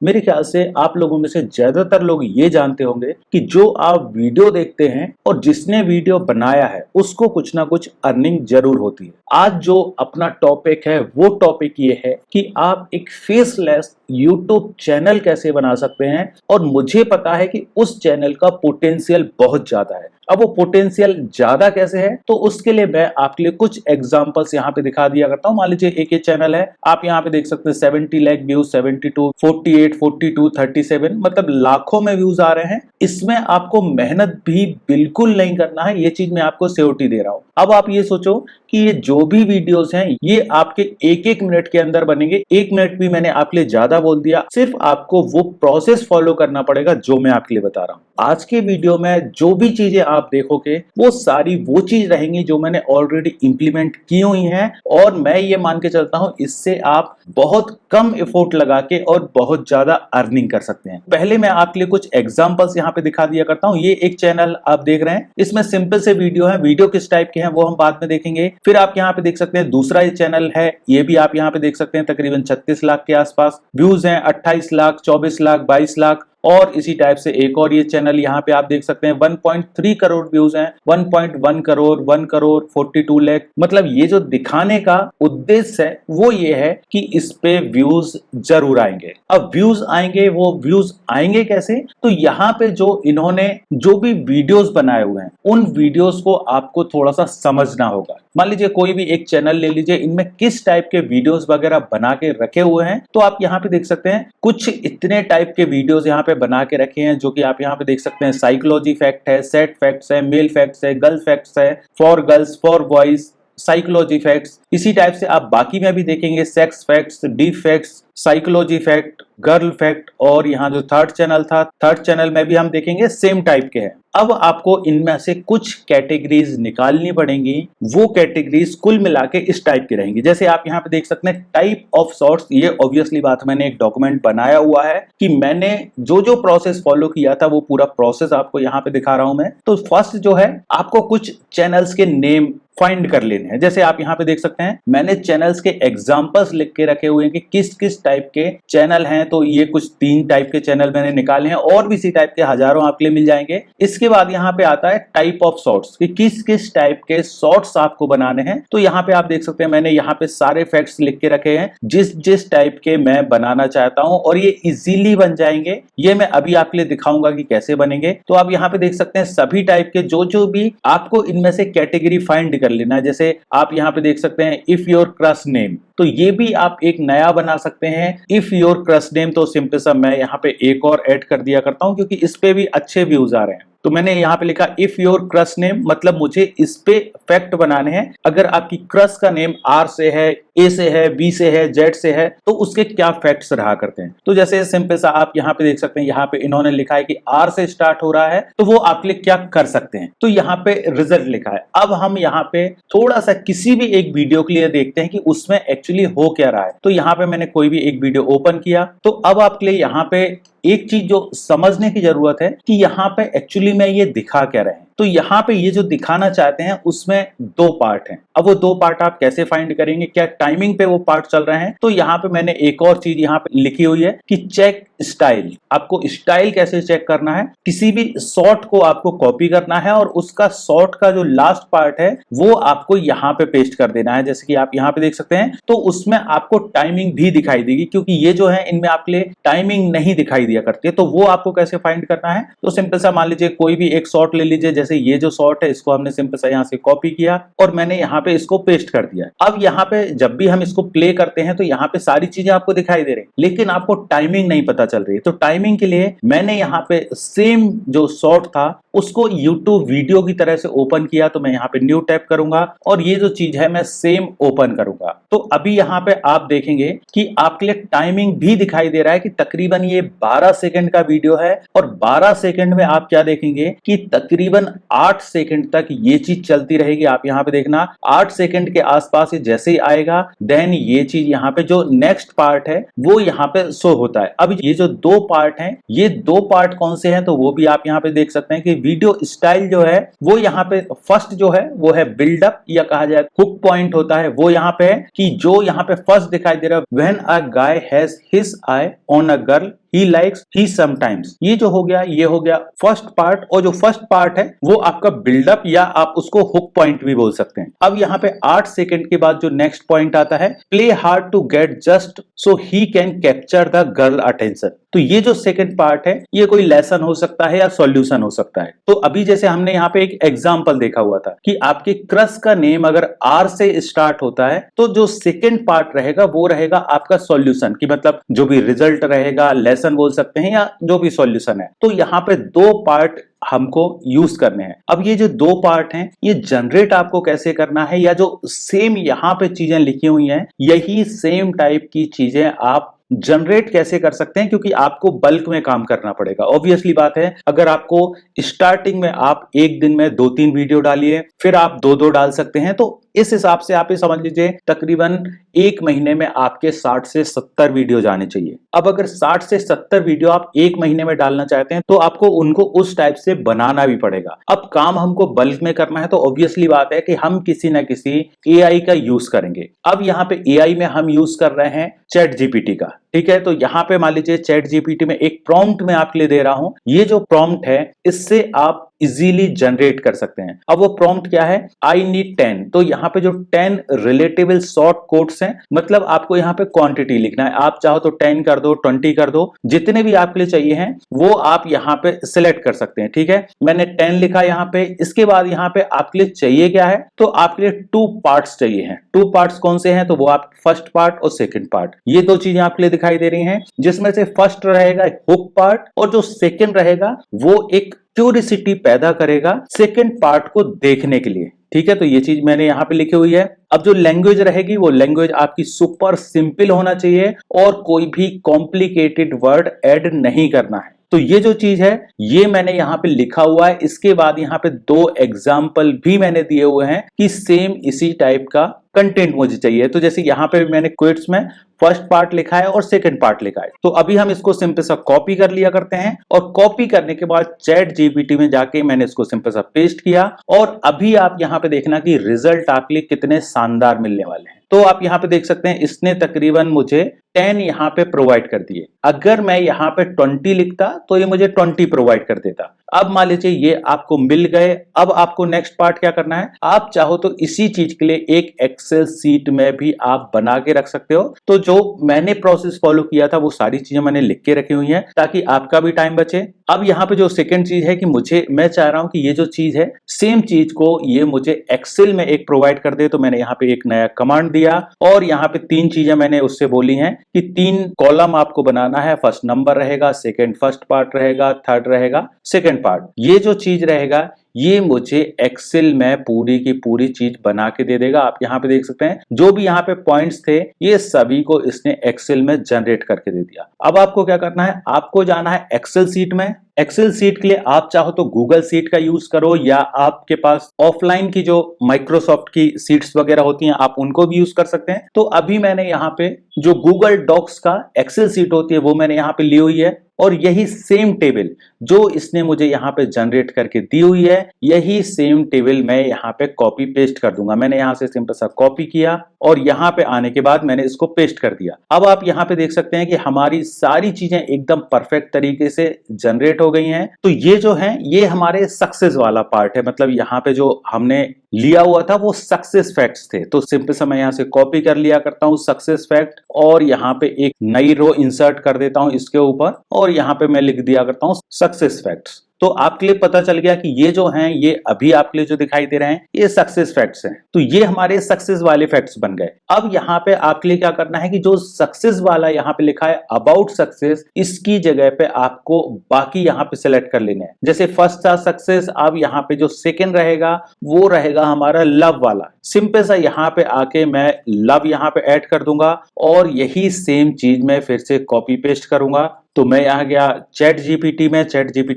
मेरे ख्याल से आप लोगों में से ज्यादातर लोग ये जानते होंगे कि जो आप वीडियो देखते हैं और जिसने वीडियो बनाया है उसको कुछ ना कुछ अर्निंग जरूर होती है। आज जो अपना टॉपिक है वो टॉपिक ये है कि आप एक फेसलेस यूट्यूब चैनल कैसे बना सकते हैं, और मुझे पता है कि उस चैनल का पोटेंशियल बहुत ज्यादा है। अब वो पोटेंशियल ज्यादा कैसे है, तो उसके लिए मैं आपके लिए कुछ एग्जांपल्स यहाँ पे दिखा दिया करता हूँ। मान लीजिए एक ये चैनल है, आप यहाँ पे देख सकते हैं 70 लाख व्यूज, 72, 48, 42, 37, मतलब लाखों में व्यूज आ रहे हैं। इसमें आपको मेहनत भी बिल्कुल नहीं करना है, ये चीज मैं आपको सियोरिटी दे रहा हूँ। अब आप ये सोचो कि ये जो भी वीडियोस हैं ये आपके एक एक मिनट के अंदर बनेंगे। एक मिनट भी मैंने आपके लिए ज्यादा बोल दिया, सिर्फ आपको वो प्रोसेस फॉलो करना पड़ेगा जो मैं आपके लिए बता रहा हूँ। आज के वीडियो में जो भी चीजें आप देखोगे वो सारी वो चीज रहेंगी जो मैंने ऑलरेडी इंप्लीमेंट की हुई हैं, और मैं ये मान के चलता हूं इससे आप बहुत कम एफर्ट लगा के और बहुत ज्यादा अर्निंग कर सकते हैं। पहले मैं आपके लिए कुछ एग्जांपल्स यहाँ पे दिखा दिया करता हूँ। ये एक चैनल आप देख रहे हैं, इसमें सिंपल से वीडियो है। वीडियो किस टाइप के हैं वो हम बाद में देखेंगे। फिर आप यहाँ पे देख सकते हैं दूसरा ये चैनल है, ये भी आप यहाँ पे देख सकते हैं तकरीबन 36 लाख के आसपास व्यूज हैं, 28 लाख, 24 लाख, 22 लाख। और इसी टाइप से एक और ये चैनल यहाँ पे आप देख सकते हैं 1.3 करोड़ व्यूज हैं, 1.1 करोड़, 1 करोड़, 42 लाख। मतलब ये जो दिखाने का उद्देश्य है वो ये है कि इस पे व्यूज जरूर आएंगे। अब व्यूज आएंगे, वो व्यूज आएंगे कैसे, तो यहाँ पे जो इन्होंने जो भी वीडियोस बनाए हुए हैं उन वीडियोस को आपको थोड़ा सा समझना होगा। मान लीजिए कोई भी एक चैनल ले लीजिए, इनमें किस टाइप के वीडियोस वगैरह बना के रखे हुए हैं, तो आप यहाँ पे देख सकते हैं कुछ इतने टाइप के वीडियोस यहाँ पे बना के रखे हैं, जो कि आप यहाँ पे देख सकते हैं। साइकोलॉजी फैक्ट है, सेट फैक्ट्स है, मेल फैक्ट्स है, गर्ल फैक्ट्स है, for girls, for boys, psychology facts. इसी टाइप से आप बाकी में भी देखेंगे, sex facts, deep facts, psychology fact, girl fact. और यहाँ जो थर्ड चैनल था, थर्ड चैनल में भी हम देखेंगे सेम टाइप के हैं। अब आपको इनमें से कुछ कैटेगरीज निकालनी पड़ेंगी, वो कैटेगरीज कुल मिला के इस टाइप की रहेंगी। जैसे आप यहाँ पे देख सकते हैं टाइप ऑफ शॉर्ट्स। ये ऑब्वियसली बात, मैंने एक डॉक्यूमेंट बनाया हुआ है कि मैंने जो जो प्रोसेस फॉलो किया था वो पूरा प्रोसेस आपको यहाँ पे दिखा रहा हूं मैं। तो फर्स्ट जो है, आपको कुछ चैनल्स के नेम फाइंड कर लेने हैं। जैसे आप यहाँ पे देख सकते हैं मैंने चैनल्स के एग्जांपल्स लिख के रखे हुए हैं कि किस किस टाइप के चैनल हैं। तो ये कुछ 3 टाइप के चैनल मैंने निकाले हैं, और भी इसी टाइप के हजारों आपके लिए मिल जाएंगे। इसके बाद यहाँ पे आता है टाइप ऑफ शॉर्ट्स कि किस किस टाइप के शॉर्ट्स आपको बनाने हैं। तो यहाँ पे आप देख सकते हैं मैंने यहाँ पे सारे फैक्ट्स लिख के रखे हैं जिस जिस टाइप के मैं बनाना चाहता हूँ, और ये इजीली बन जाएंगे। ये मैं अभी आपके लिए दिखाऊंगा कि कैसे बनेंगे। तो आप यहाँ पे देख सकते हैं सभी टाइप के जो जो भी आपको इनमें से कैटेगरी फाइंड कर लेना है। जैसे आप यहाँ पे देख सकते हैं इफ योर क्रश नेम, तो ये भी आप एक नया बना सकते हैं, इफ योर क्रश नेम। तो सिंपल सा मैं यहाँ पे एक और ऐड कर दिया करता हूँ क्योंकि इस पे भी अच्छे व्यूज आ रहे हैं। तो मैंने यहाँ पे लिखा इफ योर क्रश नेम, मतलब मुझे इस पे फैक्ट बनाने हैं। अगर आपकी क्रश का नेम आर से है, ए से है, बी से है, जेड से है, तो उसके क्या फैक्ट्स रहा करते हैं। तो जैसे सिंपल सा आप यहाँ पे देख सकते हैं, यहाँ पे इन्होंने लिखा है कि आर से स्टार्ट हो रहा है, तो वो आपके लिए क्या कर सकते हैं। तो यहाँ पे रिजल्ट लिखा है। अब हम यहाँ पे थोड़ा सा किसी भी एक वीडियो के लिए देखते हैं कि उसमें एक्चुअली हो क्या रहा है। तो यहाँ पे मैंने कोई भी एक वीडियो ओपन किया, तो अब आपके लिए यहाँ पे एक चीज जो समझने की जरूरत है कि यहाँ पे एक्चुअली में ये दिखा क्या रहे हैं। तो यहाँ पे ये जो दिखाना चाहते हैं उसमें 2 पार्ट हैं। अब वो 2 पार्ट आप कैसे फाइंड करेंगे, क्या टाइमिंग पे वो पार्ट चल रहे हैं। तो यहाँ पे मैंने एक और चीज यहाँ पे लिखी हुई है कि चेक स्टाइल। आपको स्टाइल कैसे चेक करना है, किसी भी शॉर्ट को आपको कॉपी करना है और उसका शॉर्ट का जो लास्ट पार्ट है वो आपको यहाँ पे पेस्ट कर देना है। जैसे कि आप यहाँ पे देख सकते हैं, तो उसमें आपको टाइमिंग भी दिखाई देगी, क्योंकि ये जो है इनमें आपके लिए टाइमिंग नहीं दिखाई दिया करती है। तो वो आपको कैसे फाइंड करना है, तो सिंपल सा मान लीजिए कोई भी एक शॉर्ट ले लीजिए। जैसे ये जो शॉर्ट है इसको हमने सिंपल सा यहाँ से कॉपी किया और मैंने यहाँ पे इसको पेस्ट कर दिया। अब यहाँ पे जब भी हम इसको प्ले करते हैं तो यहाँ पे सारी चीजें आपको दिखाई दे रही, लेकिन आपको टाइमिंग नहीं पता चल रही। तो टाइमिंग के लिए मैंने यहाँ पे सेम जो शॉर्ट था उसको YouTube वीडियो की तरह से ओपन किया। तो मैं यहाँ पे न्यू टैप करूंगा और ये जो चीज है मैं सेम ओपन करूंगा। तो अभी यहाँ पे आप देखेंगे कि आपके लिए टाइमिंग भी दिखाई दे रहा है कि तकरीबन ये 12 सेकंड का वीडियो है, और 12 सेकंड में आप क्या देखेंगे कि तकरीबन 8 सेकंड तक ये चीज चलती रहेगी। आप यहाँ पे देखना 8 सेकंड के आसपास ये जैसे ही आएगा, देन ये चीज यहाँ पे जो नेक्स्ट पार्ट है वो यहाँ पे शो होता है। अब ये जो 2 पार्ट हैं, ये 2 पार्ट कौन से हैं, तो वो भी आप यहाँ पे देख सकते हैं कि वीडियो स्टाइल जो है वो यहाँ पे फर्स्ट जो है वो है बिल्डअप, या कहा जाए हुक पॉइंट होता है वो यहाँ पे है कि जो यहाँ पे फर्स्ट दिखाई दे रहा है, when a guy has his I on a girl, he likes, he sometimes. ये जो हो गया, ये हो गया फर्स्ट पार्ट। और जो फर्स्ट पार्ट है वो आपका बिल्डअप या आप उसको हुक पॉइंट भी बोल सकते हैं। अब यहाँ पे 8 सेकंड के बाद जो नेक्स्ट पॉइंट आता है, play hard to get just so he can capture the girl attention. तो ये जो सेकंड पार्ट है ये कोई लेसन हो सकता है या सॉल्यूशन हो सकता है। तो अभी जैसे हमने यहाँ पे एक एग्जांपल देखा हुआ था कि आपके क्रश का नेम अगर आर से स्टार्ट होता है तो जो सेकंड पार्ट रहेगा वो रहेगा आपका सॉल्यूशन, कि मतलब जो भी रिजल्ट रहेगा, लेसन बोल सकते हैं या जो भी सॉल्यूशन है। तो यहाँ पे 2 पार्ट हमको यूज करने हैं। अब ये जो 2 पार्ट हैं ये जनरेट आपको कैसे करना है, या जो सेम यहाँ पे चीजें लिखी हुई हैं यही सेम टाइप की चीजें आप जनरेट कैसे कर सकते हैं, क्योंकि आपको बल्क में काम करना पड़ेगा। ऑब्वियसली बात है, अगर आपको स्टार्टिंग में आप एक दिन में 2-3 वीडियो डालिए, फिर आप 2-2 डाल सकते हैं, तो इस हिसाब से आप ये समझ लीजिए तकरीबन 1 महीने में आपके 60 से 70 वीडियो जाने चाहिए। अब अगर 60 से 70 वीडियो आप 1 महीने में डालना चाहते हैं तो आपको उनको उस टाइप से बनाना भी पड़ेगा। अब काम हमको बल्क में करना है तो ऑब्वियसली बात है कि हम किसी ना किसी एआई का यूज करेंगे। अब यहाँ पे एआई में हम यूज कर रहे हैं चैट जीपीटी का, ठीक है। तो यहाँ पे मान लीजिए चैट जीपीटी में एक प्रॉम्प्ट मैं आपके लिए दे रहा हूं। ये जो प्रॉम्प्ट है इससे आप इजीली जनरेट कर सकते हैं। अब वो प्रॉम्प्ट क्या है, आई नीड 10। तो यहाँ पे जो 10 रिलेटेबल शॉर्ट कोट्स हैं, मतलब आपको यहाँ पे क्वांटिटी लिखना है। आप चाहो तो 10 कर दो, 20 कर दो, जितने भी आपके लिए चाहिए हैं वो आप यहाँ पे सिलेक्ट कर सकते हैं, ठीक है। मैंने 10 लिखा यहाँ पे। इसके बाद यहाँ पे आपके लिए चाहिए क्या है, तो आपके लिए 2 पार्ट्स चाहिए हैं। 2 पार्ट्स कौन से हैं, तो वो आप फर्स्ट पार्ट और सेकंड पार्ट, ये 2 चीजें आपके लिए दिखाई दे रही हैं, जिसमें से फर्स्ट रहेगा हुक पार्ट और जो सेकंड रहेगा वो एक क्यूरियोसिटी पैदा करेगा सेकंड पार्ट को देखने के लिए, ठीक है। तो ये चीज मैंने यहाँ पे लिखी हुई है। अब जो लैंग्वेज रहेगी वो लैंग्वेज आपकी सुपर सिंपल होना चाहिए और कोई भी कॉम्प्लिकेटेड वर्ड ऐड नहीं करना है। तो ये जो चीज है ये मैंने यहाँ पे लिखा हुआ है। इसके बाद यहाँ पे 2 एग्जाम्पल भी मैंने दिए हुए हैं कि सेम इसी टाइप का कंटेंट मुझे चाहिए। तो जैसे यहाँ पे मैंने क्विट्स में फर्स्ट पार्ट लिखा है और सेकंड पार्ट लिखा है। तो अभी हम इसको सिंपल सा कॉपी कर लिया करते हैं और कॉपी करने के बाद चैट जीपीटी में जाके मैंने इसको सिंपल सा पेस्ट किया और अभी आप यहाँ पे देखना कि रिजल्ट आपके लिए कितने शानदार मिलने वाले हैं। तो आप यहाँ पे देख सकते हैं इसने तकरीबन मुझे 10 यहाँ पे प्रोवाइड कर दिए। अगर मैं यहाँ पे 20 लिखता तो ये मुझे 20 प्रोवाइड कर देता। अब मान लीजिए ये आपको मिल गए। अब आपको नेक्स्ट पार्ट क्या करना है, आप चाहो तो इसी चीज के लिए एक एक्सेल शीट में भी आप बना के रख सकते हो। तो जो मैंने प्रोसेस फॉलो किया था वो सारी चीजें मैंने लिख के रखी हुई हैं ताकि आपका भी टाइम बचे। अब यहाँ पे जो सेकंड चीज है कि मैं चाह रहा हूं कि ये जो चीज है सेम चीज को ये मुझे एक्सेल में एक प्रोवाइड कर दे। तो मैंने यहाँ पे एक नया कमांड दिया और यहाँ पे 3 चीजें मैंने उससे बोली हैं कि 3 कॉलम आपको बनाना है। फर्स्ट नंबर रहेगा, सेकंड फर्स्ट पार्ट रहेगा, थर्ड रहेगा सेकंड पार्ट। ये जो चीज रहेगा ये मुझे एक्सेल में पूरी की पूरी चीज बना के दे देगा। आप यहाँ पे देख सकते हैं जो भी यहाँ पे पॉइंट्स थे ये सभी को इसने एक्सेल में जनरेट करके दे दिया। अब आपको क्या करना है, आपको जाना है एक्सेल सीट में। एक्सेल सीट के लिए आप चाहो तो गूगल सीट का यूज करो या आपके पास ऑफलाइन की जो माइक्रोसॉफ्ट की सीट्स वगैरह होती हैं आप उनको भी यूज कर सकते हैं। तो अभी मैंने यहाँ पे जो गूगल डॉक्स का एक्सेल सीट होती है वो मैंने यहाँ पे ली हुई है और यही सेम टेबल जो इसने मुझे यहाँ पे जनरेट करके दी हुई है यही सेम टेबल मैं यहाँ पे कॉपी पेस्ट कर दूंगा। मैंने यहाँ से सिंपल सा कॉपी किया और यहाँ पे आने के बाद मैंने इसको पेस्ट कर दिया। अब आप यहाँ पे देख सकते हैं कि हमारी सारी चीजें एकदम परफेक्ट तरीके से जनरेट हो गई हैं। तो ये जो है ये हमारे सक्सेस वाला पार्ट है, मतलब यहाँ पे जो हमने लिया हुआ था वो सक्सेस फैक्ट्स थे। तो सिंपल सा मैं यहाँ से कॉपी कर लिया करता हूँ सक्सेस फैक्ट और यहाँ पे एक नई रो इंसर्ट कर देता हूँ इसके ऊपर और यहाँ पे मैं लिख दिया करता हूँ सक्सेस फैक्ट्स। तो आपके लिए पता चल गया कि ये जो हैं ये अभी आपके लिए जो दिखाई दे रहे हैं ये सक्सेस फैक्ट्स हैं। तो ये हमारे सक्सेस वाले फैक्ट्स बन गए। अब यहाँ पे आपके लिए क्या करना है कि जो सक्सेस वाला यहाँ पे लिखा है अबाउट सक्सेस इसकी जगह पे आपको बाकी यहाँ पे सिलेक्ट कर लेने हैं। जैसे फर्स्ट था सक्सेस, अब यहाँ पे जो सेकंड रहेगा वो रहेगा हमारा लव वाला। सिंपल सा यहाँ पे आके मैं लव यहाँ पे ऐड कर दूंगा और यही सेम चीज मैं फिर से कॉपी पेस्ट करूंगा। तो मैं यहाँ गया चैट जीपीटी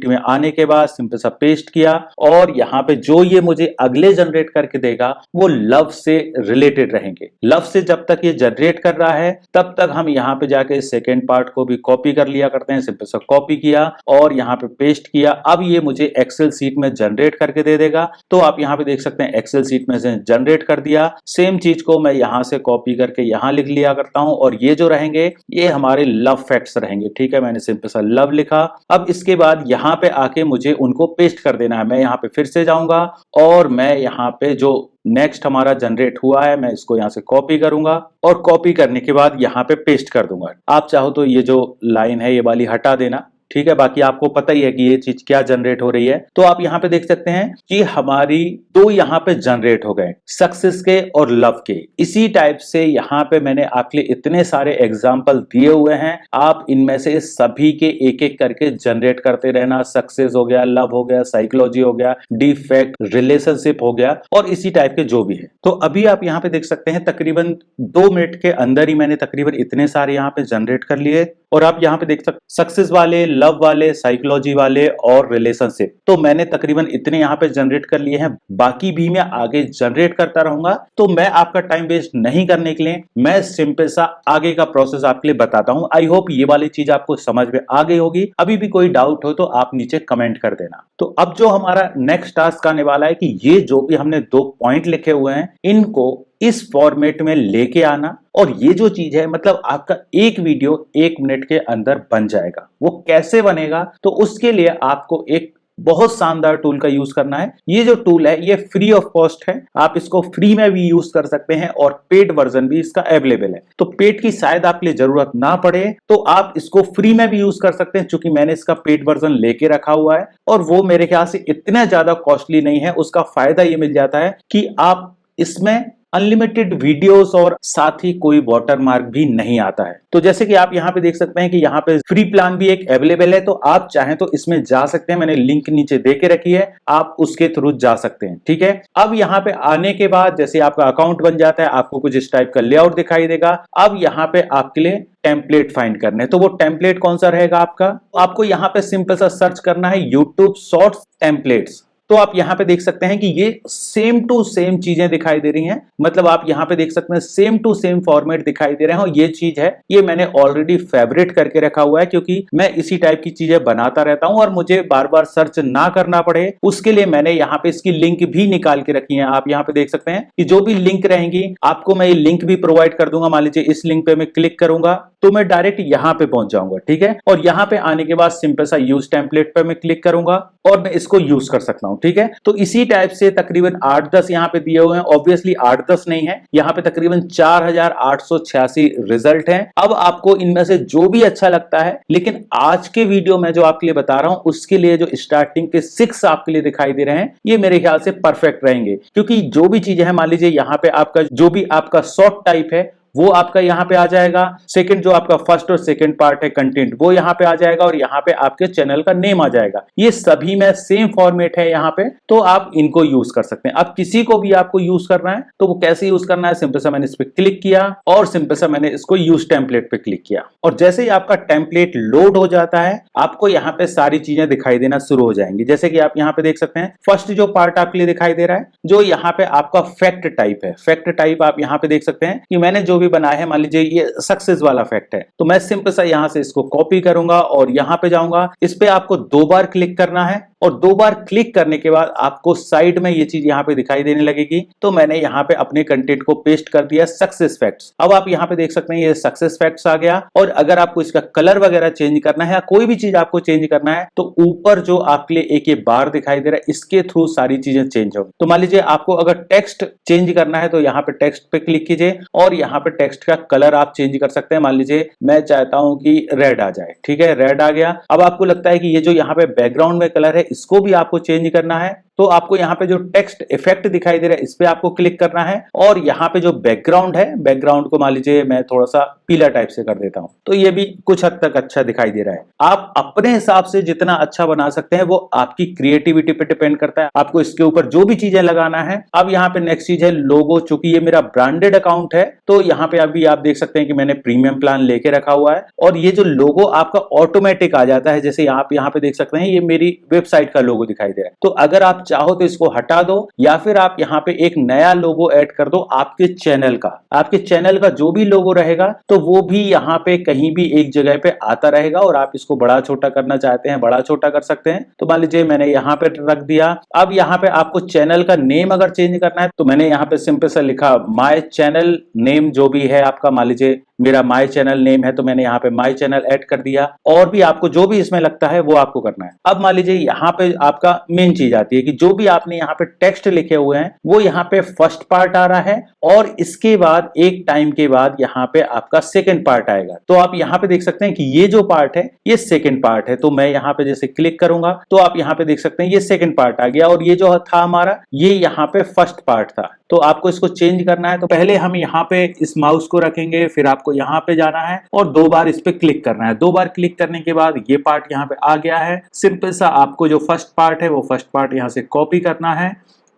में आने के बाद सिंपल सा पेस्ट किया और यहाँ पे जो ये मुझे अगले जनरेट करके देगा वो लव से रिलेटेड रहेंगे। लव से जब तक ये जनरेट कर रहा है तब तक हम यहाँ पे जाके सेकेंड पार्ट को भी कॉपी कर लिया करते हैं। सिंपल सा कॉपी किया और यहाँ पे पेस्ट किया। अब ये मुझे एक्सेल सीट में जनरेट करके दे देगा। तो आप यहाँ पे देख सकते हैं एक्सेल सीट में से जनरेट कर दिया। सेम चीज को मैं यहाँ से कॉपी करके यहाँ लिख लिया करता हूँ और ये जो रहेंगे ये हमारे लव फैक्ट्स रहेंगे। ठीक है, मैंने सिंपल सा लव लिखा। अब इसके बाद यहाँ पे आके मुझे उनको पेस्ट कर देना है। मैं यहाँ पे फिर से जाऊंगा और मैं यहाँ पे जो नेक्स्ट हमारा जनरेट हुआ है मैं इसको यहाँ से कॉपी करूंगा और कॉपी करने के बाद यहाँ पे पेस्ट कर दूंगा। आप चाहो तो ये जो लाइन है ये वाली हटा देना, ठीक है। बाकी आपको पता ही है कि ये चीज क्या जनरेट हो रही है। तो आप यहाँ पे देख सकते हैं कि हमारी दो यहाँ पे जनरेट हो गए, सक्सेस के और लव के। इसी टाइप से यहाँ पे मैंने आपके लिए इतने सारे एग्जाम्पल दिए हुए हैं, आप इनमें से सभी के एक एक करके जनरेट करते रहना। सक्सेस हो गया, लव हो गया, साइकोलॉजी हो गया, डिफेक्ट, रिलेशनशिप हो गया और इसी टाइप के जो भी है। तो अभी आप यहाँ पे देख सकते हैं तकरीबन 2 मिनट के अंदर ही मैंने तकरीबन इतने सारे यहाँ पे जनरेट कर लिए। और आप यहाँ पे देख सकते सक्सेस वाले, लव वाले, साइकोलॉजी वाले और रिलेशनशिप, तो मैंने तकरीबन इतने यहाँ पे जनरेट कर लिए हैं। बाकी भी मैं आगे जनरेट करता रहूंगा। तो मैं आपका टाइम वेस्ट नहीं करने के लिए मैं सिंपल सा आगे का प्रोसेस आपके लिए बताता हूं। आई होप ये वाली चीज आपको समझ में आ गई होगी। अभी भी कोई डाउट हो तो आप नीचे कमेंट कर देना। तो अब जो हमारा नेक्स्ट टास्क आने वाला है कि ये जो भी हमने 2 पॉइंट लिखे हुए हैं इनको इस फॉर्मेट में लेके आना, और ये जो चीज है मतलब आपका एक वीडियो 1 मिनट के अंदर बन जाएगा। वो कैसे बनेगा, तो उसके लिए आपको एक बहुत शानदार टूल का यूज करना है। ये जो टूल है ये फ्री ऑफ कॉस्ट है, आप इसको फ्री में भी यूज कर सकते हैं और पेड वर्जन भी इसका अवेलेबल है। तो पेड की शायद आपके लिए जरूरत ना पड़े तो आप इसको फ्री में भी यूज कर सकते हैं, क्योंकि मैंने इसका पेड वर्जन लेके रखा हुआ है और वो मेरे ख्याल से इतना ज्यादा कॉस्टली नहीं है। उसका फायदा ये मिल जाता है कि आप इसमें अनलिमिटेड वीडियोस और साथ ही कोई वाटरमार्क भी नहीं आता है। तो जैसे कि आप यहाँ पे देख सकते हैं कि यहाँ पे फ्री प्लान भी एक अवेलेबल है, तो आप चाहें तो इसमें जा सकते हैं। मैंने लिंक नीचे दे के रखी है, आप उसके थ्रू जा सकते हैं, ठीक है। अब यहाँ पे आने के बाद जैसे आपका अकाउंट बन जाता है, आपको कुछ इस टाइप का लेआउट दिखाई देगा। अब यहाँ पे आपके लिए टेम्पलेट फाइंड करने, तो वो टेम्पलेट कौन सा रहेगा आपका, आपको यहाँ पे सिंपल सा सर्च करना है यूट्यूब शॉर्ट्स टेम्पलेट्स। तो आप यहाँ पे देख सकते हैं कि ये सेम टू सेम चीजें दिखाई दे रही हैं, मतलब आप यहाँ पे देख सकते हैं सेम टू सेम फॉर्मेट दिखाई दे रहे हैं। और ये चीज है ये मैंने ऑलरेडी फेवरेट करके रखा हुआ है, क्योंकि मैं इसी टाइप की चीजें बनाता रहता हूं और मुझे बार बार सर्च ना करना पड़े, उसके लिए मैंने यहाँ पे इसकी लिंक भी निकाल के रखी है। आप यहाँ पे देख सकते हैं कि जो भी लिंक रहेंगी आपको मैं ये लिंक भी प्रोवाइड कर दूंगा। मान लीजिए इस लिंक पे मैं क्लिक करूंगा तो मैं डायरेक्ट यहाँ पे पहुंच जाऊंगा, ठीक है। और यहाँ पे आने के बाद सिंपल सा यूज टेम्पलेट पे मैं क्लिक करूंगा और मैं इसको यूज कर सकता हूं, ठीक है। तो इसी टाइप से तकरीबन 8-10 यहाँ पे दिए हुए हैं। ऑब्वियसली 8-10 नहीं है, यहाँ पे तकरीबन 4886 रिजल्ट हैं। अब आपको इनमें से जो भी अच्छा लगता है, लेकिन आज के वीडियो में जो आपके लिए बता रहा हूं उसके लिए जो स्टार्टिंग के 6 आपके लिए दिखाई दे रहे हैं ये मेरे ख्याल से परफेक्ट रहेंगे, क्योंकि जो भी चीजें हैं मान लीजिए यहाँ पे आपका जो भी आपका शॉर्ट टाइप है वो आपका यहाँ पे आ जाएगा। सेकंड जो आपका फर्स्ट और सेकंड पार्ट है कंटेंट वो यहाँ पे आ जाएगा और यहाँ पे आपके चैनल का नेम आ जाएगा। ये सभी में सेम फॉर्मेट है यहाँ पे, तो आप इनको यूज कर सकते हैं। अब किसी को भी आपको यूज करना है तो वो कैसे यूज करना है, सिंपल सा मैंने इस पे क्लिक किया और सिंपल सा मैंने इसको यूज टेम्पलेट पे क्लिक किया और जैसे ही आपका टेम्पलेट लोड हो जाता है आपको यहाँ पे सारी चीजें दिखाई देना शुरू हो जाएंगी। जैसे कि आप यहाँ पे देख सकते हैं फर्स्ट जो पार्ट आपके लिए दिखाई दे रहा है जो यहाँ पे आपका फैक्ट टाइप है। फैक्ट टाइप आप यहाँ पे देख सकते हैं कि मैंने जो भी बनाया है, मान लीजिए ये सक्सेस वाला फैक्ट है, तो मैं सिंपल सा यहां से इसको कॉपी करूंगा और यहां पे जाऊंगा। इस पे आपको 2 बार क्लिक करना है और 2 बार क्लिक करने के बाद आपको साइड में ये चीज यहाँ पे दिखाई देने लगेगी। तो मैंने यहाँ पे अपने कंटेंट को पेस्ट कर दिया सक्सेस फैक्ट्स। अब आप यहाँ पे देख सकते हैं ये सक्सेस फैक्ट्स आ गया। और अगर आपको इसका कलर वगैरह चेंज करना है या कोई भी चीज आपको चेंज करना है तो ऊपर जो आपके लिए एक ये बार दिखाई दे रहा है इसके थ्रू सारी चीजें चेंज होंगी। तो मान लीजिए आपको अगर टेक्स्ट चेंज करना है तो यहाँ पे टेक्स्ट पे क्लिक कीजिए और यहाँ पे टेक्स्ट का कलर आप चेंज कर सकते हैं। मान लीजिए मैं चाहता हूं कि रेड आ जाए, ठीक है, रेड आ गया। अब आपको लगता है कि ये जो यहाँ पे बैकग्राउंड में कलर है इसको भी आपको चेंज करना है, तो आपको यहाँ पे जो टेक्स्ट इफेक्ट दिखाई दे रहा है इस पे आपको क्लिक करना है और यहाँ पे जो बैकग्राउंड है, बैकग्राउंड को मान लीजिए मैं थोड़ा सा पीला टाइप से कर देता हूं, तो ये भी कुछ हद तक अच्छा दिखाई दे रहा है। आप अपने हिसाब से जितना अच्छा बना सकते हैं वो आपकी क्रिएटिविटी पे डिपेंड करता है, आपको इसके ऊपर जो भी चीजें लगाना है। अब यहाँ पे नेक्स्ट चीज है लोगो। चूंकि ये मेरा ब्रांडेड अकाउंट है तो यहाँ पे अभी आप देख सकते हैं कि मैंने प्रीमियम प्लान लेके रखा हुआ है और ये जो लोगो आपका ऑटोमेटिक आ जाता है। जैसे आप यहाँ पे देख सकते हैं ये मेरी वेबसाइट का लोगो दिखाई दे रहा है, तो अगर आप चाहो तो इसको हटा दो या फिर आप यहाँ पे एक नया लोगो ऐड कर दो आपके चैनल का। आपके चैनल का जो भी लोगो रहेगा तो वो भी यहाँ पे कहीं भी एक जगह पे आता रहेगा और आप इसको बड़ा छोटा करना चाहते हैं बड़ा छोटा कर सकते हैं। तो मान लीजिए मैंने यहाँ पे रख दिया। अब यहाँ पे आपको चैनल का नेम अगर चेंज करना है तो मैंने यहाँ पे सिंपल सा लिखा माय चैनल नेम जो भी है आपका, मान लीजिए मेरा माय चैनल नेम है तो मैंने यहाँ पे माय चैनल ऐड कर दिया, और भी आपको जो भी इसमें लगता है वो आपको करना है। अब मान लीजिए यहाँ पे आपका मेन चीज आती है कि जो भी आपने यहाँ पे टेक्स्ट लिखे हुए हैं वो यहाँ पे फर्स्ट पार्ट आ रहा है, और इसके बाद एक टाइम के बाद यहाँ पे आपका सेकेंड पार्ट आएगा। तो आप यहाँ पे देख सकते हैं कि ये जो पार्ट है ये सेकेंड पार्ट है, तो मैं यहाँ पे जैसे क्लिक करूंगा तो आप यहाँ पे देख सकते हैं ये सेकेंड पार्ट आ गया, और ये जो था हमारा ये यहाँ पे फर्स्ट पार्ट था। तो आपको इसको चेंज करना है तो पहले हम यहाँ पे इस माउस को रखेंगे, फिर आपको यहाँ पे जाना है और 2 बार इस पे क्लिक करना है। 2 बार क्लिक करने के बाद ये पार्ट यहाँ पे आ गया है। सिंपल सा आपको जो फर्स्ट पार्ट है वो फर्स्ट पार्ट यहाँ से कॉपी करना है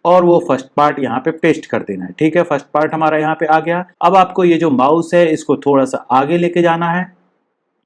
और वो फर्स्ट पार्ट यहाँ पे पेस्ट कर देना है। ठीक है, फर्स्ट पार्ट हमारा यहाँ पे आ गया। अब आपको ये जो माउस है इसको थोड़ा सा आगे लेके जाना है,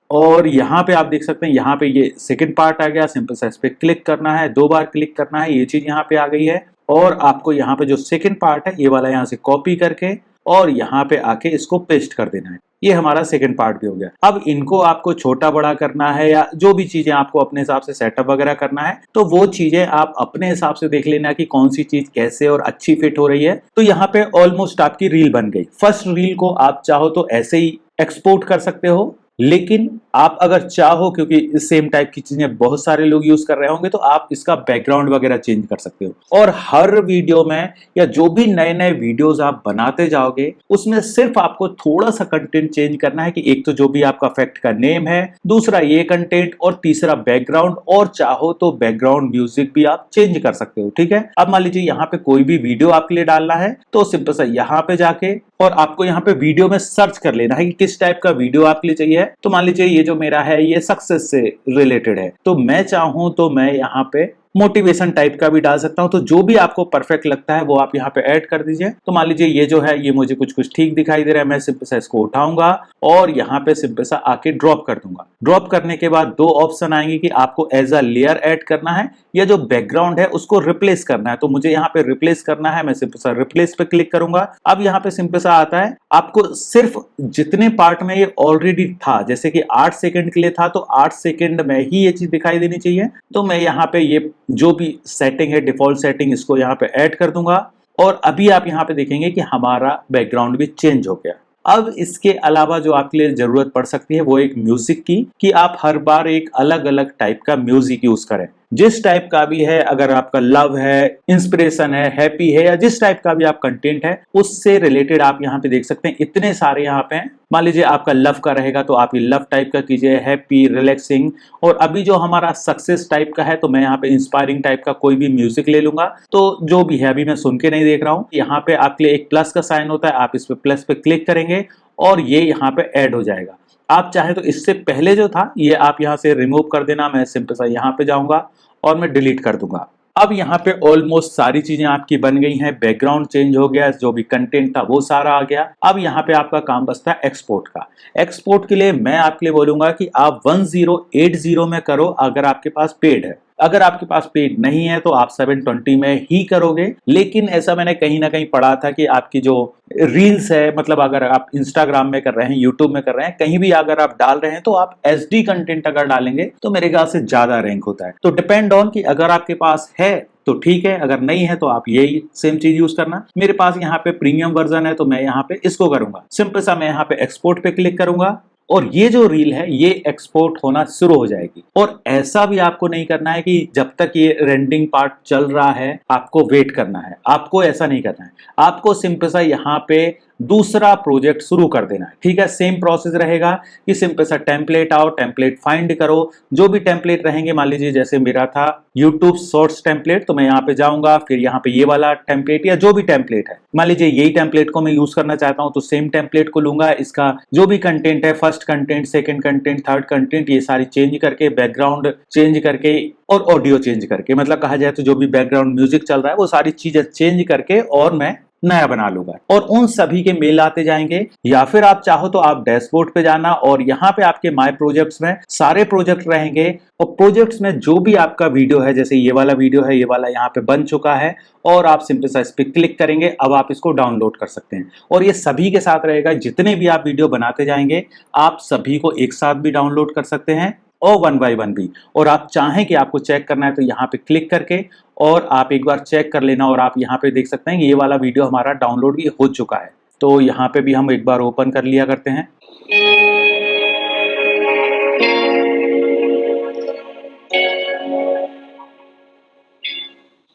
और यहाँ पे आप देख सकते हैं यहाँ पे ये सेकंड पार्ट आ गया। सिंपल सा इस पे क्लिक करना है, 2 बार क्लिक करना है, ये चीज यहाँ पे आ गई है। और आपको यहाँ पे जो सेकंड पार्ट है ये वाला यहाँ से कॉपी करके और यहाँ पे आके इसको पेस्ट कर देना है। ये हमारा सेकंड पार्ट भी हो गया। अब इनको आपको छोटा बड़ा करना है या जो भी चीजें आपको अपने हिसाब से सेटअप वगैरह करना है तो वो चीजें आप अपने हिसाब से देख लेना कि कौन सी चीज कैसे और अच्छी फिट हो रही है। तो यहाँ पे ऑलमोस्ट आपकी रील बन गई। फर्स्ट रील को आप चाहो तो ऐसे ही एक्सपोर्ट कर सकते हो, लेकिन आप अगर चाहो, क्योंकि सेम टाइप की चीजें बहुत सारे लोग यूज कर रहे होंगे, तो आप इसका बैकग्राउंड वगैरह चेंज कर सकते हो। और हर वीडियो में या जो भी नए नए वीडियोस आप बनाते जाओगे उसमें सिर्फ आपको थोड़ा सा कंटेंट चेंज करना है कि एक तो जो भी आपका फैक्ट का नेम है, दूसरा ये कंटेंट, और तीसरा बैकग्राउंड, और चाहो तो बैकग्राउंड म्यूजिक भी आप चेंज कर सकते हो। ठीक है, अब मान लीजिए यहाँ पे कोई भी वीडियो आपके लिए डालना है तो सिंपल सा यहाँ पे जाके और आपको यहाँ पे वीडियो में सर्च कर लेना है कि किस टाइप का वीडियो आपके लिए चाहिए। तो मान लीजिए ये जो मेरा है ये सक्सेस से रिलेटेड है, तो मैं चाहूं तो मैं यहाँ पे मोटिवेशन टाइप का भी डाल सकता हूं। तो जो भी आपको परफेक्ट लगता है वो आप यहाँ पे ऐड कर दीजिए। तो मान लीजिए ये जो है ये मुझे कुछ कुछ ठीक दिखाई दे रहा है, मैं सिंपल सा इसको उठाऊंगा और यहाँ पे सिंपल सा आके ड्रॉप कर दूंगा। ड्रॉप करने के बाद 2 ऑप्शन आएंगे कि आपको एज अ लेयर ऐड करना है या जो बैकग्राउंड है उसको रिप्लेस करना है। तो मुझे यहाँ पे रिप्लेस करना है, मैं सिंपल सा रिप्लेस पे क्लिक करूंगा। अब यहाँ पे सिंपल सा आता है आपको सिर्फ जितने पार्ट में ये ऑलरेडी था, जैसे कि 8 सेकंड के लिए था तो 8 सेकंड में ही ये चीज दिखाई देनी चाहिए। तो मैं यहाँ पे ये जो भी सेटिंग है डिफॉल्ट सेटिंग इसको यहाँ पे ऐड कर दूंगा, और अभी आप यहाँ पे देखेंगे कि हमारा बैकग्राउंड भी चेंज हो गया। अब इसके अलावा जो आपके लिए जरूरत पड़ सकती है वो एक म्यूजिक की, कि आप हर बार एक अलग अलग टाइप का म्यूजिक यूज करें। जिस टाइप का भी है, अगर आपका लव है, इंस्पिरेशन है, हैप्पी है, या जिस टाइप का भी आप कंटेंट है उससे रिलेटेड आप यहाँ पे देख सकते हैं इतने सारे यहाँ पे हैं। मान लीजिए आपका लव का रहेगा तो आप ये लव टाइप का कीजिए, हैप्पी, रिलैक्सिंग। और अभी जो हमारा सक्सेस टाइप का है तो मैं यहाँ पे इंस्पायरिंग टाइप का कोई भी म्यूजिक ले लूंगा। तो जो भी है अभी मैं सुन के नहीं देख रहा हूँ। यहाँ पे आपके लिए एक प्लस का साइन होता है, आप इस पे प्लस पे क्लिक करेंगे और ये यहाँ पे ऐड हो जाएगा। आप चाहे तो इससे पहले जो था ये आप यहाँ से रिमूव कर देना। मैं सिंपल सा यहाँ पे जाऊंगा और मैं डिलीट कर दूंगा। अब यहाँ पे ऑलमोस्ट सारी चीजें आपकी बन गई हैं, बैकग्राउंड चेंज हो गया, जो भी कंटेंट था वो सारा आ गया। अब यहाँ पे आपका काम बचता है एक्सपोर्ट का। एक्सपोर्ट के लिए मैं आपके लिए बोलूंगा कि आप 1080 में करो अगर आपके पास पेड है। अगर आपके पास पेड नहीं है तो आप 720 में ही करोगे। लेकिन ऐसा मैंने कहीं ना कहीं पढ़ा था कि आपकी जो रील्स है, मतलब अगर आप इंस्टाग्राम में कर रहे हैं, यूट्यूब में कर रहे हैं, कहीं भी अगर आप डाल रहे हैं तो आप एचडी कंटेंट अगर डालेंगे तो मेरे ख्याल से ज्यादा रैंक होता है। तो डिपेंड ऑन कि अगर आपके पास है तो ठीक है, अगर नहीं है तो आप यही सेम चीज यूज करना। मेरे पास यहाँ पे प्रीमियम वर्जन है तो मैं यहाँ पे इसको करूंगा। सिंपल सा मैं यहाँ पे एक्सपोर्ट पे क्लिक करूंगा और ये जो रील है ये एक्सपोर्ट होना शुरू हो जाएगी। और ऐसा भी आपको नहीं करना है कि जब तक ये रेंडिंग पार्ट चल रहा है आपको वेट करना है, आपको ऐसा नहीं करना है। आपको सिंपल सा यहाँ पे दूसरा प्रोजेक्ट शुरू कर देना है। ठीक है, सेम प्रोसेस रहेगा कि सिंपल सा टेम्पलेट आओ, टेम्पलेट फाइंड करो, जो भी टेम्पलेट रहेंगे। मान लीजिए जैसे मेरा था यूट्यूब शॉर्ट्स टेम्पलेट, तो मैं यहाँ पे जाऊंगा, फिर यहाँ पे ये वाला टेम्पलेट या जो भी टेम्पलेट है, मान लीजिए यही टेम्पलेट को मैं यूज करना चाहता हूँ तो सेम टेम्पलेट को लूंगा। इसका जो भी कंटेंट है, first content, second content, third content, ये सारी चेंज करके, बैकग्राउंड चेंज करके और ऑडियो चेंज करके, मतलब कहा जाए तो जो भी बैकग्राउंड म्यूजिक चल रहा है वो सारी चीजें चेंज करके और मैं नया बना लूंगा। और उन सभी के मेल आते जाएंगे। या फिर आप चाहो तो आप डैशबोर्ड पे जाना और यहाँ पे आपके माय प्रोजेक्ट्स में सारे प्रोजेक्ट रहेंगे और प्रोजेक्ट्स में जो भी आपका वीडियो है, जैसे ये वाला वीडियो है, ये वाला यहाँ पे बन चुका है और आप सिंपल सा इस पे क्लिक करेंगे। अब आप इसको डाउनलोड कर सकते हैं और ये सभी के साथ रहेगा। जितने भी आप वीडियो बनाते जाएंगे आप सभी को एक साथ भी डाउनलोड कर सकते हैं और 1 by 1 भी। और आप चाहें कि आपको चेक करना है तो यहाँ पे क्लिक करके और आप एक बार चेक कर लेना और आप यहाँ पे देख सकते हैं कि ये वाला वीडियो हमारा डाउनलोड भी हो चुका है। तो यहाँ पे भी हम एक बार ओपन कर लिया करते हैं।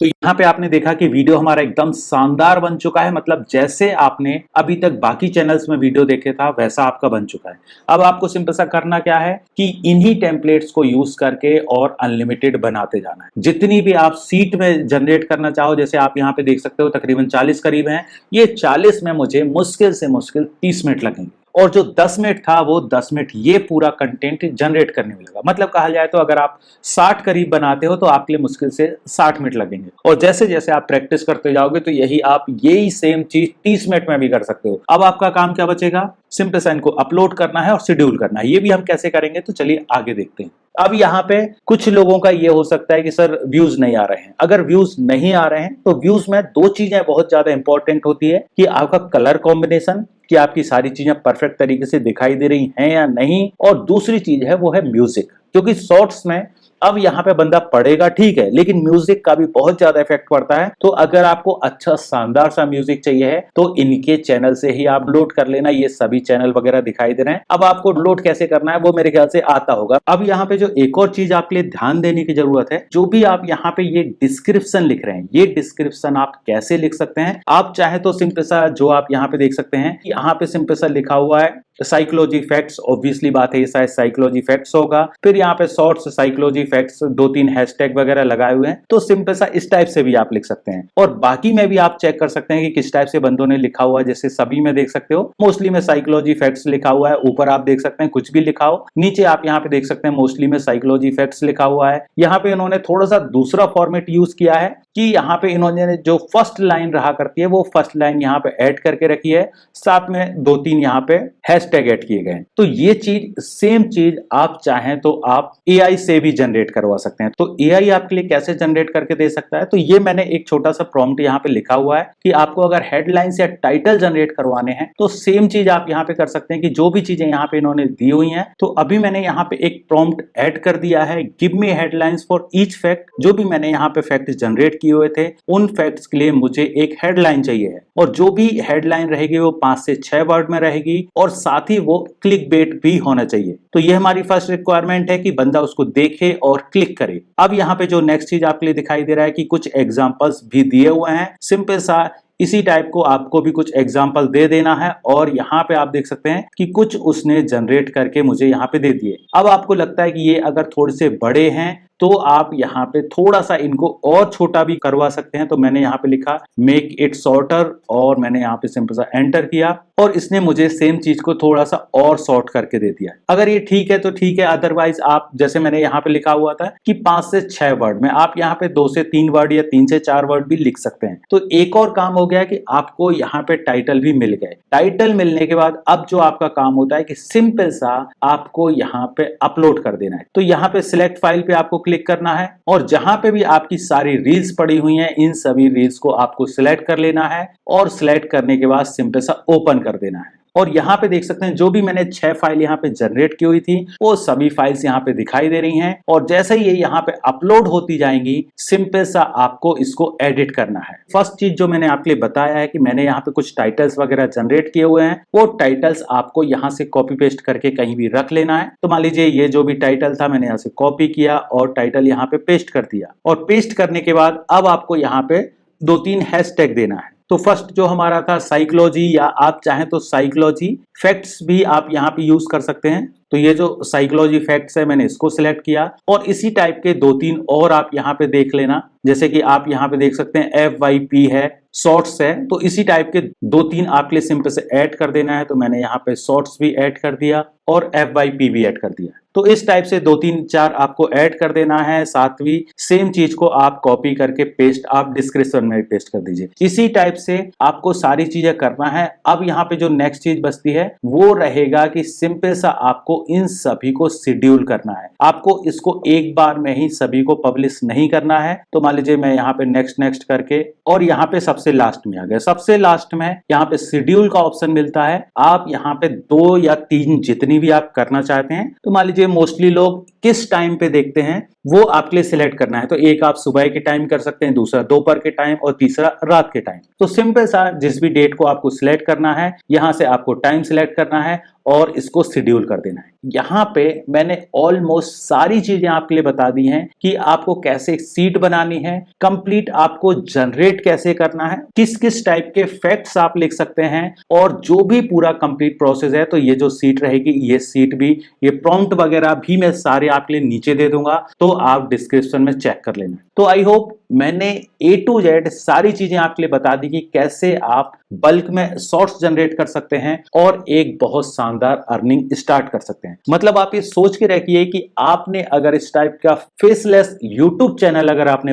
तो यहाँ पे आपने देखा कि वीडियो हमारा एकदम शानदार बन चुका है, मतलब जैसे आपने अभी तक बाकी चैनल्स में वीडियो देखे था वैसा आपका बन चुका है। अब आपको सिंपल सा करना क्या है कि इन्हीं टेम्पलेट्स को यूज करके और अनलिमिटेड बनाते जाना है। जितनी भी आप सीट में जनरेट करना चाहो, जैसे आप यहाँ पे देख सकते हो तकरीबन 40 करीब हैं, ये 40 में मुझे मुश्किल से मुश्किल 30 मिनट लगेंगे, और जो 10 मिनट था वो 10 मिनट ये पूरा कंटेंट जनरेट करने में लगा। मतलब कहा जाए तो अगर आप 60 करीब बनाते हो तो आपके लिए मुश्किल से 60 मिनट लगेंगे, और जैसे जैसे आप प्रैक्टिस करते जाओगे तो यही सेम चीज 30 मिनट में भी कर सकते हो। अब आपका काम क्या बचेगा, सिंपल सा इनको अपलोड करना है और शेड्यूल करना है। ये भी हम कैसे करेंगे तो चलिए आगे देखते हैं। अब यहाँ पे कुछ लोगों का ये हो सकता है कि सर व्यूज नहीं आ रहे हैं। अगर व्यूज नहीं आ रहे हैं तो व्यूज में दो चीजें बहुत ज्यादा इंपॉर्टेंट होती है कि आपका कलर कॉम्बिनेशन, कि आपकी सारी चीजें परफेक्ट तरीके से दिखाई दे रही हैं या नहीं, और दूसरी चीज है वो है म्यूजिक, क्योंकि शॉर्ट्स में अब यहाँ पे बंदा पढ़ेगा ठीक है, लेकिन म्यूजिक का भी बहुत ज्यादा इफेक्ट पड़ता है। तो अगर आपको अच्छा शानदार सा म्यूजिक चाहिए है तो इनके चैनल से ही आप लोड कर लेना। ये सभी चैनल वगैरह दिखाई दे रहे हैं। अब आपको लोड कैसे करना है वो मेरे ख्याल से आता होगा। अब यहाँ पे जो एक और चीज आपके लिए ध्यान देने की जरूरत है, जो भी आप यहाँ पे ये डिस्क्रिप्शन लिख रहे हैं, ये डिस्क्रिप्शन आप कैसे लिख सकते हैं। आप चाहे तो सिंपल सा जो आप यहाँ पे देख सकते हैं, यहाँ पे सिंपल सा लिखा हुआ है साइकोलॉजी फैक्ट्स, ऑब्वियसली बात है ये शायद साइकोलॉजी फैक्ट्स होगा। फिर यहाँ पे शॉर्ट्स साइकोलॉजी फैक्ट्स, 2-3 हैशटैग वगैरह लगाए हुए हैं। तो सिंपल सा इस टाइप से भी आप लिख सकते हैं, और बाकी में भी आप चेक कर सकते हैं कि किस टाइप से बंदों ने लिखा हुआ है। जैसे सभी में देख सकते हो मोस्टली में साइकोलॉजी फैक्ट्स लिखा हुआ है, ऊपर आप देख सकते हैं कुछ भी लिखा हो, नीचे आप यहाँ पे देख सकते हैं मोस्टली में साइकोलॉजी फैक्ट्स लिखा हुआ है। यहाँ पे इन्होंने थोड़ा सा दूसरा फॉर्मेट यूज किया है कि यहाँ पे इन्होंने जो फर्स्ट लाइन रहा करती है वो फर्स्ट लाइन यहाँ पे ऐड करके रखी है, साथ में 2-3 यहाँ पे हैशटैग ऐड किए गए। तो ये चीज सेम चीज आप चाहें तो आप एआई से भी जनरेट करवा सकते हैं। तो एआई आपके लिए कैसे जनरेट करके दे सकता है, तो ये मैंने एक छोटा सा प्रॉम्प्ट यहाँ पे लिखा हुआ है कि आपको अगर हेडलाइंस या टाइटल जनरेट करवाने हैं तो सेम चीज आप यहाँ पे कर सकते हैं कि जो भी चीजें यहाँ पे इन्होंने दी हुई हैं। तो अभी मैंने यहाँ पे एक प्रॉम्प्ट ऐड कर दिया है, give me headlines for each fact. जो भी मैंने यहाँ पे फैक्ट जनरेट किए हुए थे उन फैक्ट्स के लिए मुझे एक हेडलाइन चाहिए है, और जो भी हेडलाइन रहेगी वो 5 से 6 वर्ड में रहेगी, और साथ ही वो क्लिक बेट भी होना चाहिए। तो ये हमारी फर्स्ट रिक्वायरमेंट है कि बंदा उसको देखे और क्लिक करे। अब यहाँ पे जो नेक्स्ट चीज आपके लिए दिखाई दे रहा है कि कुछ एग्जांपल्स भी दिए हुए हैं। सिंपल सा इसी टाइप को आपको भी कुछ एग्जाम्पल दे देना है, और यहाँ पे आप देख सकते हैं कि कुछ उसने जनरेट करके मुझे यहाँ पे दे दिए। अब आपको लगता है कि ये अगर थोड़े से बड़े हैं तो आप यहाँ पे थोड़ा सा इनको और छोटा भी करवा सकते हैं। तो मैंने यहाँ पे लिखा मेक इट शॉर्टर, और मैंने यहाँ पे सिंपल सा एंटर किया, और इसने मुझे सेम चीज को थोड़ा सा और शॉर्ट करके दे दिया। अगर ये ठीक है तो ठीक है, अदरवाइज आप जैसे मैंने यहाँ पे लिखा हुआ था कि 5 से 6 वर्ड में, आप यहाँ पे 2 से 3 वर्ड या 3 से 4 वर्ड भी लिख सकते हैं। तो एक और काम हो गया कि आपको यहाँ पे टाइटल भी मिल गए। टाइटल मिलने के बाद अब जो आपका काम होता है कि सिंपल सा आपको यहाँ पे अपलोड कर देना है। तो यहाँ पे सिलेक्ट फाइल पे आपको क्लिक करना है, और जहां पे भी आपकी सारी रील्स पड़ी हुई हैं इन सभी रील्स को आपको सिलेक्ट कर लेना है, और सिलेक्ट करने के बाद सिंपल सा ओपन कर देना है। और यहाँ पे देख सकते हैं जो भी मैंने 6 फाइल यहाँ पे जनरेट की हुई थी वो सभी फाइल्स यहाँ पे दिखाई दे रही हैं, और जैसे ही ये यहाँ पे अपलोड होती जाएंगी सिंपल सा आपको इसको एडिट करना है। फर्स्ट चीज जो मैंने आपके लिए बताया है कि मैंने यहाँ पे कुछ टाइटल्स वगैरह जनरेट किए हुए हैं, वो टाइटल्स आपको यहाँ से कॉपी पेस्ट करके कहीं भी रख लेना है। तो मान लीजिए ये जो भी टाइटल था मैंने यहाँ से कॉपी किया और टाइटल यहाँ पे पेस्ट कर दिया, और पेस्ट करने के बाद अब आपको यहाँ पे 2-3 हैशटैग देना है। तो फर्स्ट जो हमारा था साइकोलॉजी, या आप चाहें तो साइकोलॉजी फैक्ट्स भी आप यहाँ पे यूज कर सकते हैं। तो ये जो साइकोलॉजी फैक्ट्स है मैंने इसको सिलेक्ट किया, और इसी टाइप के 2-3 और आप यहाँ पे देख लेना। जैसे कि आप यहाँ पे देख सकते हैं FYP है, शॉर्ट्स है, तो इसी टाइप के 2-3 आपके लिए सिंपल से ऐड कर देना है। तो मैंने यहाँ पे शॉर्ट्स भी ऐड कर दिया और FYP भी ऐड कर दिया। तो इस टाइप से 2-3-4 आपको ऐड कर देना है। साथवी सेम चीज को आप कॉपी करके पेस्ट आप डिस्क्रिप्शन में पेस्ट कर दीजिए। इसी टाइप से आपको सारी चीजें करना है। अब यहाँ पे जो नेक्स्ट चीज बचती है वो रहेगा कि सिंपल सा आपको इन सभी को शेड्यूल करना है। आपको इसको एक बार में ही सभी को पब्लिश नहीं करना है। तो मान लीजिए मैं यहाँ पे नेक्स्ट करके, और यहाँ पे सबसे लास्ट में आ गया। सबसे लास्ट में यहाँ पे शेड्यूल का ऑप्शन मिलता है। आप यहाँ पे 2 या 3 जितनी जितनी भी आप करना चाहते हैं। तो मान लीजिए मोस्टली लोग किस टाइम पे देखते हैं वो आपके लिए सिलेक्ट करना है। तो एक आप सुबह के टाइम कर सकते हैं, दूसरा दोपहर के टाइम और तीसरा रात के टाइम। तो सिंपल सा जिस भी डेट को आपको सिलेक्ट करना है, यहां से आपको टाइम सिलेक्ट करना है और इसको शेड्यूल कर देना है। यहाँ पे मैंने ऑलमोस्ट सारी चीजें आपके लिए बता दी हैं कि आपको कैसे सीट बनानी है, कंप्लीट आपको जनरेट कैसे करना है, किस किस टाइप के फैक्ट्स आप लिख सकते हैं और जो भी पूरा कंप्लीट प्रोसेस है। तो ये जो सीट रहेगी, ये सीट भी, ये प्रॉम्प्ट वगैरह भी मैं सारे आपके लिए नीचे दे दूंगा, तो आप डिस्क्रिप्शन में चेक कर लेना। तो आई होप मैंने A to Z सारी चीजें आपके लिए बता दी कि कैसे आप बल्क में शॉर्ट्स जनरेट कर सकते हैं और एक बहुत शानदार अर्निंग स्टार्ट कर सकते हैं। मतलब आप ये सोच के रखिए कि आपने अगर इस टाइप का फेसलेस यूट्यूब चैनल अगर आपने